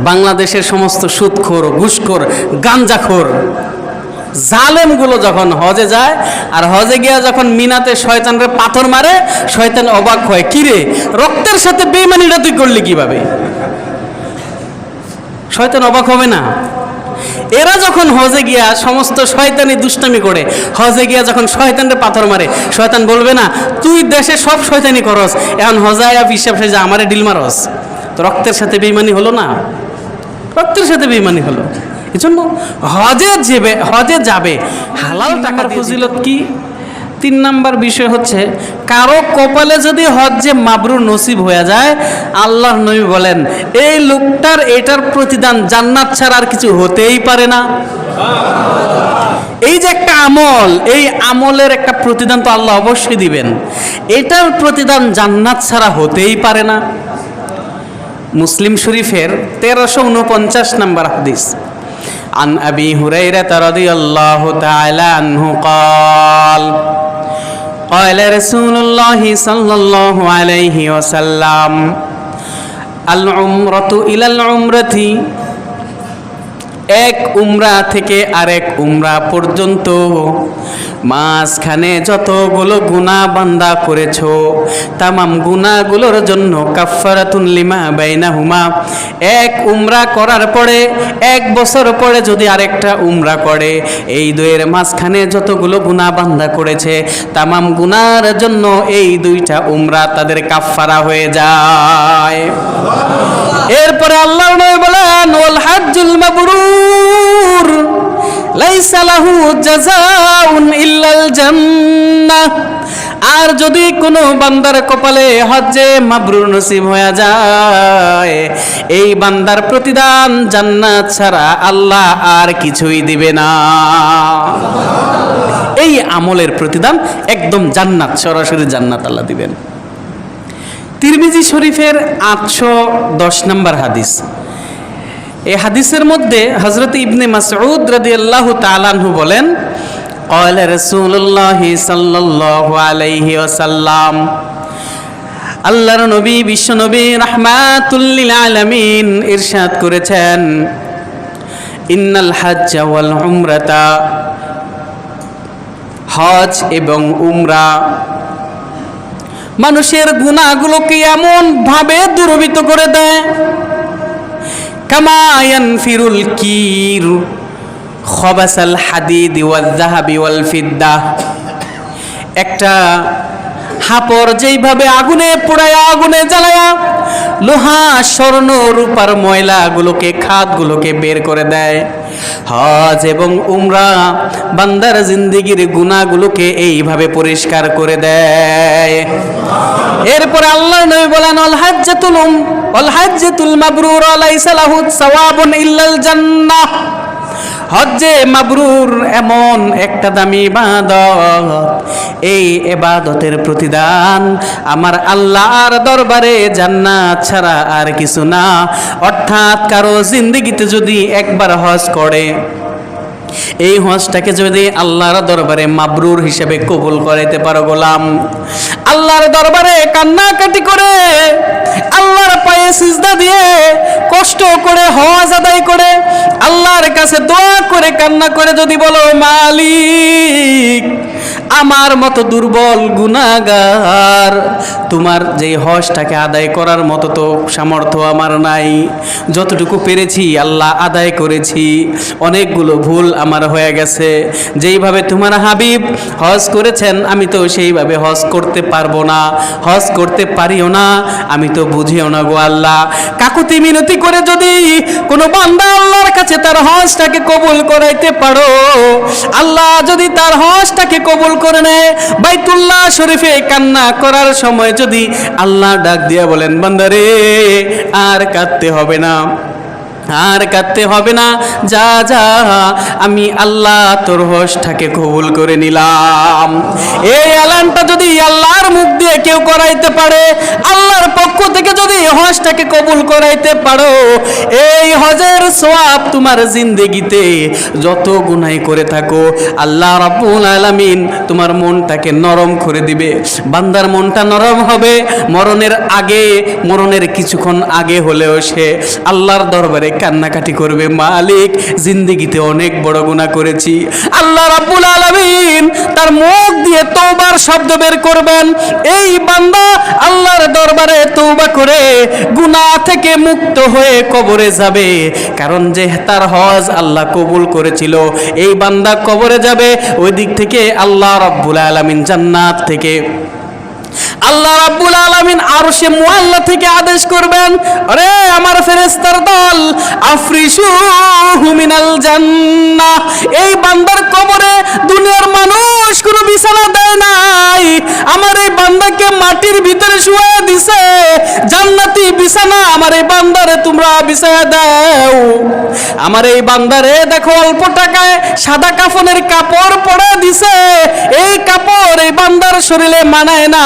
বাংলাদেশের সমস্ত সুদখোর, ঘুষখোর, গাঞ্জাখোর, জালেমগুলো যখন হজে যায় আর হজে গিয়া যখন মিনাতে শয়তানরে পাথর মারে, শয়তান অবাক হয়, কিরে রক্তের সাথে বেঈমানিটা তুই করলি কিভাবে? শয়তান অবাক হবে না? এরা যখন হজে গিয়া সমস্ত শয়তানি দুষ্টামি করে, হজে গিয়া যখন শয়তানরে পাথর মারে, শয়তান বলবে না তুই দেশে সব শয়তানি করস, এখন হজায়া পিসাব সে যা আমারে ডিল মারস? তো রক্তের সাথে বেঈমানি হলো না? রক্তের সাথে বেঈমানি হলো। এজন্য হজে যাবে হালাল টাকার ফজিলত কি? 3 নাম্বার বিষয় হচ্ছে, কারো কপালে যদি হজ্জে মাবরুর নসিব হয়ে যায়, আল্লাহর নবী বলেন এই লোকটার এটার প্রতিদান জান্নাত ছাড়া আর কিছু হতেই পারে না। এই যে একটা আমল, এই আমলের একটা প্রতিদান তো আল্লাহ অবশ্যই দিবেন, এটার প্রতিদান জান্নাত ছাড়া হতেই পারে না। মুসলিম শরীফের 1349 নম্বর হাদিস, عن أبي هريرة رضي الله تعالى عنه قال قال رسول الله صلى الله عليه وسلم العمرة إلى العمرة, এক উমরা থেকে আরেক উমরা পর্যন্ত মাঝখানে যতগুলো গুনাহ বান্দা করেছো, তামাম গুনাহগুলোর জন্য কাফফারাতুন লিমা বাইনাহুমা। এক উমরা করার পরে 1 বছর পরে যদি আরেকটা উমরা করে, এই দুইয়ের মাঝখানে যতগুলো গুনাহ বান্দা করেছে, তামাম গুনার জন্য এই 2টা উমরা তাদের কাফফারা হয়ে যায়। এরপরে আল্লাহর নবী বলেন ওয়াল হাজ্জুল মাবরুর লাইসা লাহু জাযাউন ইল্লাল জান্নাহ। আর যদি কোনো বান্দার কপালে হজ্জে মাবরুর নসিব হয়ে যায়, এই বান্দার প্রতিদান জান্নাত ছাড়া আল্লাহ আর কিছুই দিবে না। এই আমলের প্রতিদান একদম জান্নাত, সরাসরি জান্নাত আল্লাহ দিবেন। তিরমিজি শরীফের 810 নম্বর হাদিস, এই হাদিসের মধ্যে হযরত ইবনে মাসউদ রাদিয়াল্লাহু তাআলা আনহু বলেন قال رسول الله صلى الله عليه وسلم, আল্লাহর নবী বিশ্ব নবী রাহমাতুল লিল আলামিন ইরশাদ করেছেন, ইন্নাল হজ্জ ওয়াল উমরাতা, হজ এবং উমরা মানুষের গুনাহগুলোকে এমন ভাবে দূরীভূত করে দেয়, কামা ইয়ানফিরুল কির খবাসাল হাদিদ ওয়াল যাহাবি ওয়াল ফিদ্দা। একটা হাপড় যেইভাবে আগুনে পোড়ায়া, আগুনে জ্বালায়া লোহা স্বর্ণ রূপার ময়লাগুলোকে, খাতগুলোকে বের করে দেয়, হজ এবং উমরা বান্দার জিন্দেগির গুনাহগুলোকে এইভাবে পরিষ্কার করে দেয়। এরপরে আল্লাহর নবী বলেন ওয়াল হাজ্জাতুল মাবরুর লাইসা লাহু সাওয়াবুন ইল্লাল জান্নাহ। হজ্জে মাবরুর এমন একটা দামি ইবাদত, এই ইবাদতের প্রতিদান আমার আল্লাহর দরবারে জান্নাত ছাড়া আর কিছু না। অর্থাৎ কারো জিন্দেগিতে যদি একবার হজ করে, এই হজটাকে যদি আল্লাহর দরবারে মাবরুর হিসেবে কবুল করাইতে পারো গোলাম, আল্লাহর দরবারে কান্নাকাটি করে, আল্লাহর পায়ে সিজদা দিয়ে, কষ্ট করে হজ আদায় করে, আল্লাহর কাছে দোয়া করে, কান্না করে যদি বলো মালিক আমার মতো দুর্বল গুনাহগার, তোমার যেই হজটাকে আদায় করার মতো তো সামর্থ্য আমার নাই, যতটুকু পেরেছি আল্লাহ আদায় করেছি, অনেকগুলো ভুল আমার হয়ে গেছে, যেইভাবে তোমার হাবিব হজ করেছেন আমি তো সেইভাবে হজ করতে পারবো না, হজ করতে পারিও না, আমি তো বুঝিও না গো আল্লাহ। কাকুতি মিনতি করে যদি কোনো বান্দা আল্লাহর কাছে তার হজটাকে কবুল করাইতে পারো, আল্লাহ যদি তার হজটাকে কবুল করে নেয়, বাইতুল্লাহ শরীফে কান্না করার সময় যদি আল্লাহ ডাক দিয়া বলেন বান্দারে আর কাঁদতে হবে না, আর কাঁদতে হবে না, যা যা আমি আল্লাহ তোর হজটাকে কবুল করে নিলাম। এই এলানটা যদি আল্লাহর মুখ দিয়ে কেউ করাইতে পারে, আল্লাহর পক্ষ থেকে যদি হজটাকে কবুল করাইতে পারো, এই হজের সওয়াব তোমার জিন্দেগিতে যত গুনাহ করে থাকো আল্লাহ রাব্বুল আলামিন তোমার মনটাকে নরম করে দিবে। বান্দার মনটা নরম হবে মরণের আগে, মরণের কিছুক্ষণ আগে হলেও সে আল্লাহর দরবারে কান্নাকাটি করবে, মালিক জিন্দেগিতে অনেক বড় গুনাহ করেছি। আল্লাহ রাব্বুল আলামিন তার মুখ দিয়ে তওবার শব্দ বের করবেন। এই বান্দা আল্লাহর দরবারে তওবা করে গুনাহ থেকে মুক্ত হয়ে কবরে যাবে, কারণ যে তার হজ আল্লাহ কবুল করেছিল। এই বান্দা কবরে যাবে, ওই দিক থেকে আল্লাহ রাব্বুল আলামিন জান্নাত থেকে আল্লাহ রাব্বুল আলামিন আরশে মুআল্লা থেকে আদেশ করবেন, আরে আমার ফেরেশতার দল, আফরিশুহু মিনাল জান্নাহ। এই বান্দার কবরে দুনিয়ার মানুষ কোনো বিছানা দেয় নাই, আমার এই বান্দাকে মাটির ভিতরে শুয়ে দিছে, জান্নাতি বিছানা আমার এই বান্দারে তোমরা বিছায়া দাও। আমার এই বান্দারে দেখো অল্প টাকায় সাদা কাফনের কাপড় পরে দিছে, এই কাপড় এই বান্দার শরীরে মানায় না,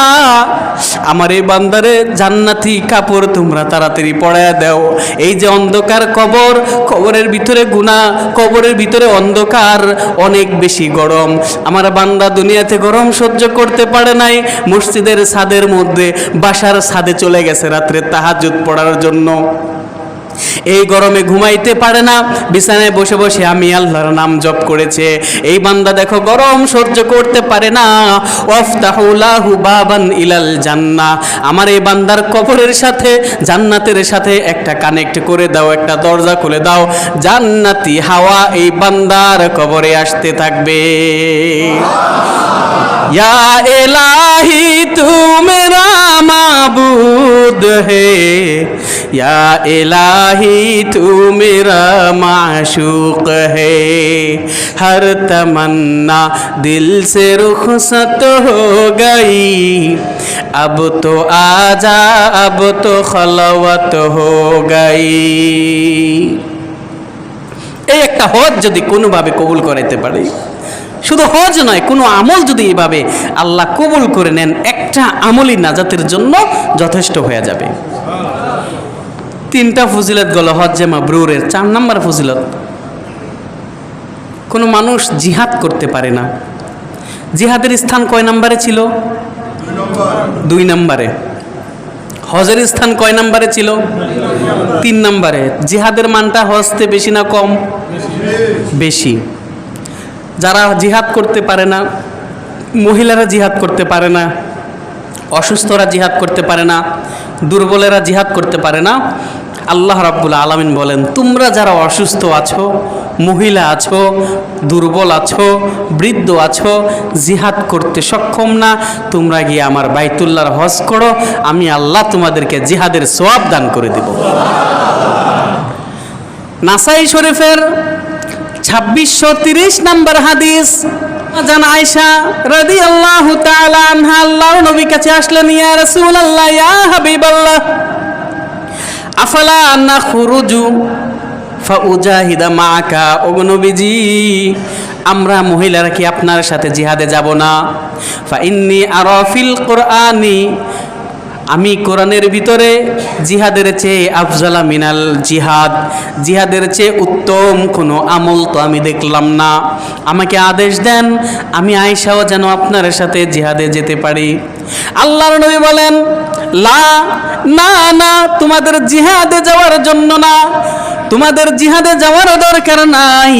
আমার এই বান্দারে জান্নাতি কাপড় তোমরা তাড়াতাড়ি পরায়া দাও। এই যে অন্ধকার কবর, কবরের ভিতরে গুনাহ, কবরের ভিতরে অন্ধকার, অনেক বেশি গরম। আমার বান্দা দুনিয়াতে গরম সহ্য করতে পারে নাই, মসজিদের ছাদের মধ্যে বাসার ছাদে চলে গেছে রাত্রে তাহাজ্জুদ পড়ার জন্য। এই গরমে ঘুমাইতে পারে না, বিছানায় বসে বসে আমি আল্লাহর নাম জপ করেছে। এই বান্দা দেখো গরম সহ্য করতে পারে না, ওয়াফতাহু লাহু বাবান ইলাল জান্নাহ। আমার এই বান্দার কবরের সাথে জান্নাতের সাথে একটা কানেক্ট করে দাও, একটা দরজা খুলে দাও, জান্নাতি হাওয়া এই বান্দার কবরে আসতে থাকবে। या इलाही तू मेरा माबूद है, या इलाही तू मेरा माशूक है, हर तमन्ना दिल से रुखसत हो गई, अब तो आजा अब तो खलवत हो गई। এই একটা হজ যদি কোনোভাবে কবুল করাইতে পারে, শুধু হজ নয়, কোনো আমল যদি এভাবে আল্লাহ কবুল করে নেন, একটা আমলই নাজাতের জন্য যথেষ্ট হয়ে যাবে। তিনটা ফজিলত গেল হজ্জে মাবরুরের। 4 নম্বর ফজিলত, কোনো মানুষ জিহাদ করতে পারে না। জিহাদের স্থান কয় নম্বরে ছিল? 2 নম্বরে। হজের স্থান কয় নম্বরে ছিল? 3 নম্বরে। জিহাদের মানটা হজতে বেশি না কম? বেশি। যারা জিহাদ করতে পারে না, মহিলারা জিহাদ করতে পারে না, অসুস্থরা জিহাদ করতে পারে না, দুর্বলেরা জিহাদ করতে পারে না, আল্লাহ রাব্বুল আলামিন বলেন তোমরা যারা অসুস্থ আছো, মহিলা আছো, দুর্বল আছো, বৃদ্ধ আছো, জিহাদ করতে সক্ষম না, তোমরা গিয়ে আমার বাইতুল্লাহর হজ করো, আমি আল্লাহ তোমাদেরকে জিহাদের সওয়াব দান করে দেব। নাসাই শরীফের 2630 নম্বর হাদিস, জান আয়েশা রাদিয়াল্লাহু তাআলা আনহা আল্লাহর নবীর কাছে আসলেন, ইয়া রাসূলুল্লাহ ইয়া হাবিবাল্লাহ আফালা নাখরুজু ফাউজাহিদা মাআকা। ও নবীজি, আমরা মহিলারা কি আপনার সাথে জিহাদে যাব না? ফা ইন্নী আরা ফিল কুরআনি, আমি কোরআনের ভিতরে জিহাদের চেয়ে আফজালা মিনাল জিহাদ, জিহাদের চেয়ে উত্তম কোনো আমল তো আমি দেখলাম না। আমাকে আদেশ দেন আমি আয়েশাও যেন আপনার সাথে জিহাদে যেতে পারি। আল্লাহর নবী বলেন, লা, না না, তোমাদের জিহাদে যাওয়ার জন্য না, তোমাদের জিহাদে যাওয়ার দরকার নাই।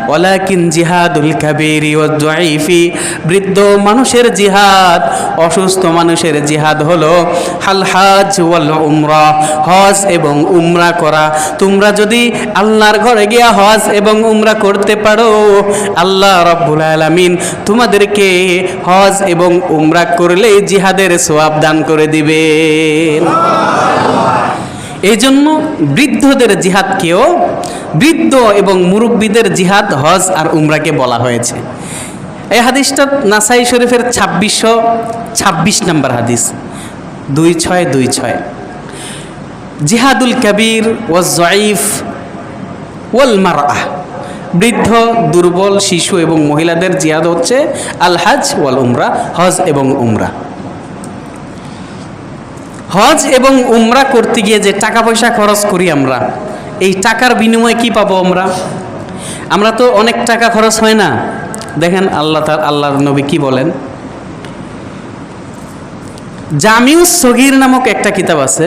ওয়ালাকিন জিহাদুল কাবীরি ওয়াজ যায়ীফি, বৃদ্ধ মানুষের জিহাদ, অসুস্থ মানুষের জিহাদ হলো হাল হাজ ওয়াল উমরা, হজ এবং উমরা করা। তোমরা যদি আল্লাহর ঘরে গিয়া হজ এবং উমরা করতে পারো, আল্লাহ রাব্বুল আলামিন তোমাদেরকে হজ এবং উমরা করলে জিহাদের সওয়াব দান করে দিবেন। এই জন্য বৃদ্ধদের জিহাদকেও, বৃদ্ধ এবং মুরব্বীদের জিহাদ হজ আর উমরাকে বলা হয়েছে। এই হাদিসটা নাসাই শরীফের 2626 নম্বর হাদিস, 2626। জিহাদুল কাবীর ওয়াজ যায়ীফ ওয়াল মারআহ, বৃদ্ধ, দুর্বল, শিশু এবং মহিলাদের জিহাদ হচ্ছে আল হজ ওয়াল উমরা, হজ এবং উমরা। হজ এবং উমরা করতে গিয়ে যে টাকা পয়সা খরচ করি আমরা, এই টাকার বিনিময়ে কি পাবো আমরা? আমরা তো অনেক টাকা খরচ হয় না। দেখেন আল্লাহর নবী কি বলেন, জামিউস সগীর নামক একটা কিতাব আছে,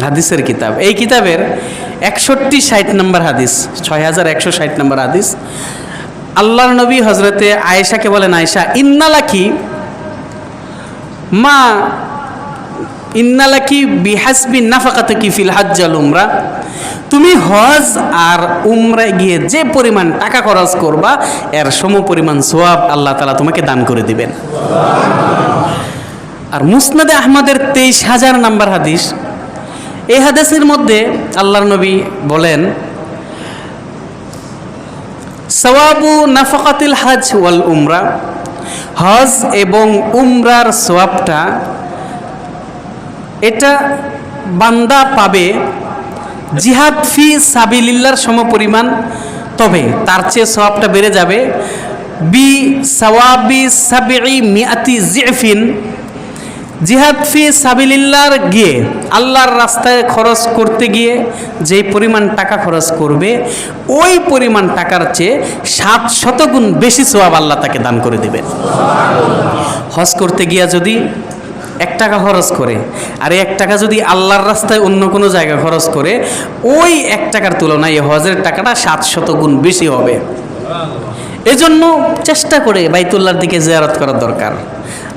হাদিসের কিতাব। এই কিতাবের 61-60 নম্বর হাদিস, 6160 নম্বর হাদিস, আল্লাহর নবী হজরতে আয়েশাকে বলেন, আয়েশা, ইন্নালাকি বিহাসবি নাফাকাতিকি ফিল হজ্জ ওয়াল উমরা, তুমি হজ আর উমরায় গিয়ে যে পরিমাণ টাকা খরচ করবা এর সমপরিমাণ সওয়াব আল্লাহ তাআলা তোমাকে দান করে দিবেন। আর মুসনাদে আহমদের 23,000 নম্বর হাদিস, এই হাদিসের মধ্যে আল্লাহর নবী বলেন, সওয়াবু নাফাকাতিল হজ ওয়াল উমরা, হজ এবং উমরার সওয়াবটা এটা বান্দা পাবে জিহাদ ফি সাবিলিল্লাহর সমপরিমাণ, তবে তার চেয়ে সওয়াবটা বেড়ে যাবে বি সাওয়াবি সাবঈ মিআতি জিফিন, জিহাদ ফি সাবিলিল্লাহর গিয়ে আল্লাহর রাস্তায় খরচ করতে গিয়ে যেই পরিমাণ টাকা খরচ করবে ওই পরিমাণ টাকার চেয়ে 700 গুণ বেশি সওয়াব আল্লাহ তাকে দান করে দেবেন। হজ করতে গিয়া যদি 1 টাকা খরচ করে আর 1 টাকা যদি আল্লাহর রাস্তায় অন্য কোনো জায়গায় খরচ করে, ওই 1 টাকার তুলনায় এই হজের টাকাটা 700 গুণ বেশি হবে। এজন্য চেষ্টা করে বাইতুল্লাহর দিকে জিয়ারত করার দরকার,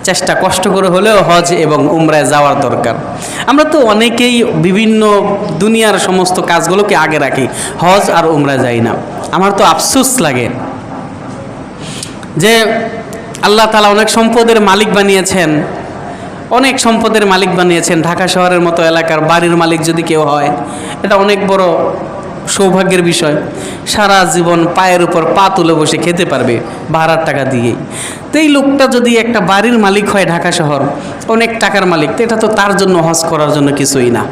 চেষ্টা কষ্ট করে হলেও হজ এবং উমরায় যাওয়ার দরকার। আমরা তো অনেকেই বিভিন্ন দুনিয়ার সমস্ত কাজগুলোকে আগে রাখি, হজ আর উমরায় যাই না। আমার তো আফসোস লাগে যে আল্লাহ তাআলা অনেক সম্পদের মালিক বানিয়েছেন, অনেক সম্পদের মালিক বানিয়েছেন। ঢাকা শহরের মতো এলাকার বাড়ির মালিক যদি কেউ হয়, এটা অনেক বড় সৌভাগ্যের বিষয়। সারা জীবন পায়ের উপর পা তুলে বসে খেতে পারবে ভাড়ার টাকা দিয়েই। তো এই লোকটা যদি একটা বাড়ির মালিক হয়, ঢাকা শহর অনেক টাকার মালিক, তো এটা তো তার জন্য হজ করার জন্য কিছুই না,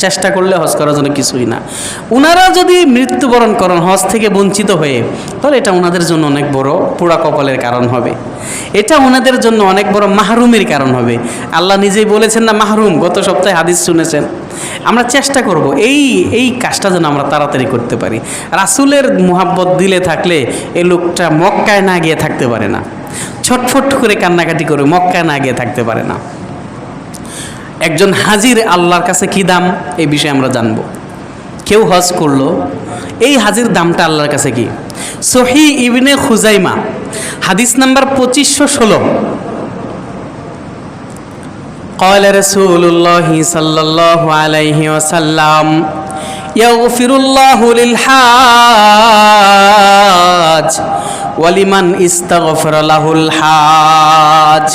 চেষ্টা করলে হজ করার জন্য কিছুই না। ওনারা যদি মৃত্যুবরণ করেন হজ থেকে বঞ্চিত হয়ে, তাহলে এটা ওনাদের জন্য অনেক বড় পোড়া কপালের কারণ হবে, এটা ওনাদের জন্য অনেক বড় মাহরুমের কারণ হবে। আল্লাহ নিজেই বলেছেন না মাহরুম, গত সপ্তাহে হাদিস শুনেছেন। আমরা চেষ্টা করব এই কাজটা যেন আমরা তাড়াতাড়ি করতে পারি। রাসূলের মুহাব্বত দিলে থাকলে এই লোকটা মক্কায় না গিয়ে থাকতে পারে না, ছটফট করে কান্নাকাটি করে মক্কায় না গিয়ে থাকতে পারে না। একজন হাজির আল্লাহর কাছে কি দাম, এই বিষয়ে আমরা জানব। কেউ হজ করলো, এই হাজির দামটা আল্লাহর কাছে কি? সহিহ ইবনে খুজাইমা হাদিস নাম্বার 2516, قال رسول الله صلى الله عليه وسلم يغفر الله للحاج ولمن استغفر له الحاج।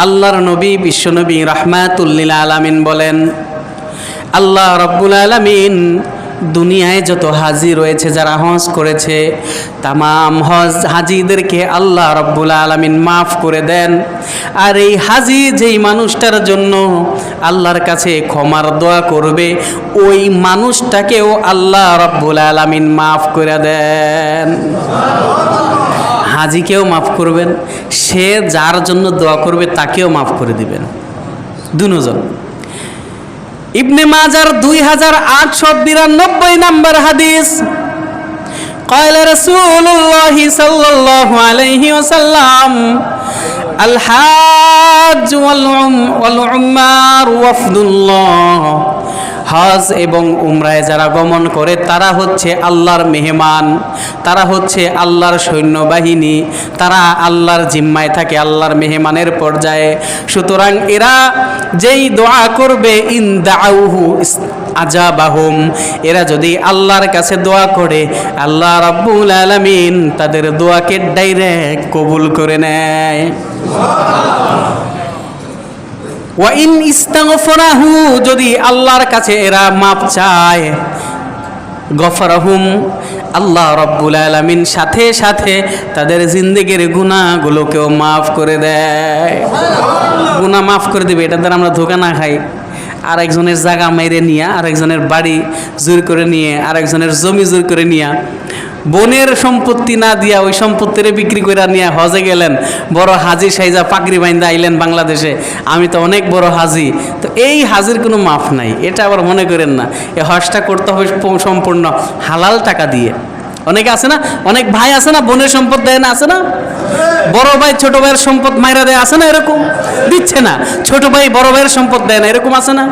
আল্লাহর নবী বিশ্বনবী রাহমাতুল লিল আলামিন বলেন, আল্লাহ রাব্বুল আলামিন দুনিয়ায় যত হাজি রয়েছে যারা হজ করেছে তামাম হাজিদেরকে আল্লাহ রাব্বুল আলামিন মাফ করে দেন। আর এই হাজি যেই মানুষটার জন্য আল্লাহর কাছে ক্ষমার দোয়া করবে ওই মানুষটাকেও আল্লাহ রাব্বুল আলামিন মাফ করে দেন। হাজিকেও মাফ করবেন, সে যার জন্য দোয়া করবে তাকেও মাফ করে দিবেন, দুজন। ইবনে মাজার 2892 নম্বর হাদিস, قال رسول الله صلى الله عليه وسلم الحاج والعمار وفد الله। হজ এবং উমরায় যারা গমন করে তারা হচ্ছে আল্লাহর মেহমান, তারা হচ্ছে আল্লাহর সৈন্যবাহিনী, তারা আল্লাহর জিম্মায় থাকে, আল্লাহর মেহমানের পর্যায়ে। সুতরাং এরা যেই দোয়া করবে ইন দাউহু আজাবাহুম, এরা যদি আল্লাহর কাছে দোয়া করে আল্লাহ রাব্বুল আলামিন তাদের দোয়াকে ডাইরেক্ট কবুল করে নেয়। ওয়া ইন ইস্তাগফারাহু, যদি আল্লাহর কাছে এরা মাপ চায়, গফারাহুম, আল্লাহ রাব্বুল আলামিন সাথে সাথে তাদের জিন্দেগির গুনাহগুলোকেও মাফ করে দেয়, গুনাহ মাফ করে দিবে। এটা দ্বারা আমরা ধোঁকা না খাই। আরেকজনের জায়গা মেরে নিয়ে, আরেকজনের বাড়ি জোর করে নিয়ে, আরেকজনের জমি জোর করে নিয়ে, বোনের সম্পত্তি না দিয়া ওই সম্পত্তিরে বিক্রি করে নিয়ে হজে গেলেন, বড় হাজি সাইজা পাগড়ি বাইন্দা আইলেন বাংলাদেশে, আমি তো অনেক বড় হাজি। তো এই হাজির কোনো মাফ নাই, এটা আবার মনে করেন না। এই হজটা করতে হবে সম্পূর্ণ হালাল টাকা দিয়ে। অনেকে আছে না, অনেক ভাই আছে না বোনের সম্পদ দেয় না, আছে না, বড় ভাই ছোট ভাইয়ের সম্পদ মাইরা দেয়, আছে না, এরকম দিচ্ছে না। ছোট ভাই বড় ভাইয়ের সম্পদ দেয় না, এরকম আছে না।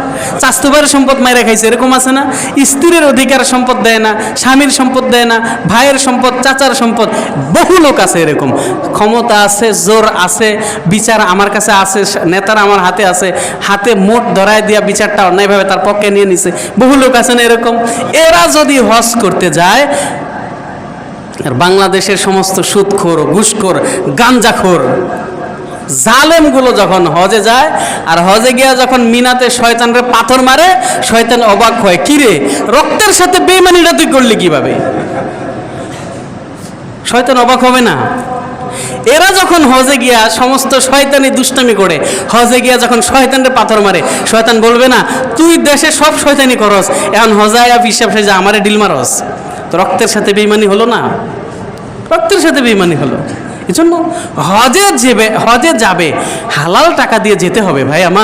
চাস্তু ভাইয়ের সম্পদ মাইরা খাইছে, এরকম আছে না। স্ত্রীর অধিকার সম্পদ দেয় না, স্বামীর সম্পদ দেয় না, ভাইয়ের সম্পদ, চাচার সম্পদ, বহু লোক আছে এরকম। ক্ষমতা আছে, জোর আছে, বিচার আমার কাছে আছে, নেতারা আমার হাতে আছে, হাতে মোট ধরায় দিয়া বিচারটা অন্যায়ভাবে তার পক্ষে নিয়ে নিছে, বহু লোক আছে না এরকম। এরা যদি হজ করতে যায়, আর বাংলাদেশের সমস্ত সুদখোর, ঘুষখোর, গাঞ্জাখোর, জালেমগুলো যখন হজে যায়, আর হজে গিয়া যখন মিনাতে শয়তানরে পাথর মারে, শয়তান অবাক হয়, কিরে রক্তের সাথে বেঈমানিটা তুই করলি কিভাবে? শয়তান অবাক হবে না? এরা যখন হজে গিয়া সমস্ত শয়তানি দুষ্টামি করে, হজে গিয়া যখন শয়তানরে পাথর মারে, শয়তান বলবে না তুই দেশে সব শয়তানি করস, এখন হজায় হিসাব সাজা আমারে ডিল মারস? তো রক্তের সাথে বেঈমানি হলো না? রক্তের সাথে বেঈমানি হলো। এজন্য হজে যাবে, হালাল টাকা দিয়ে যেতে হবে ভাই আমার।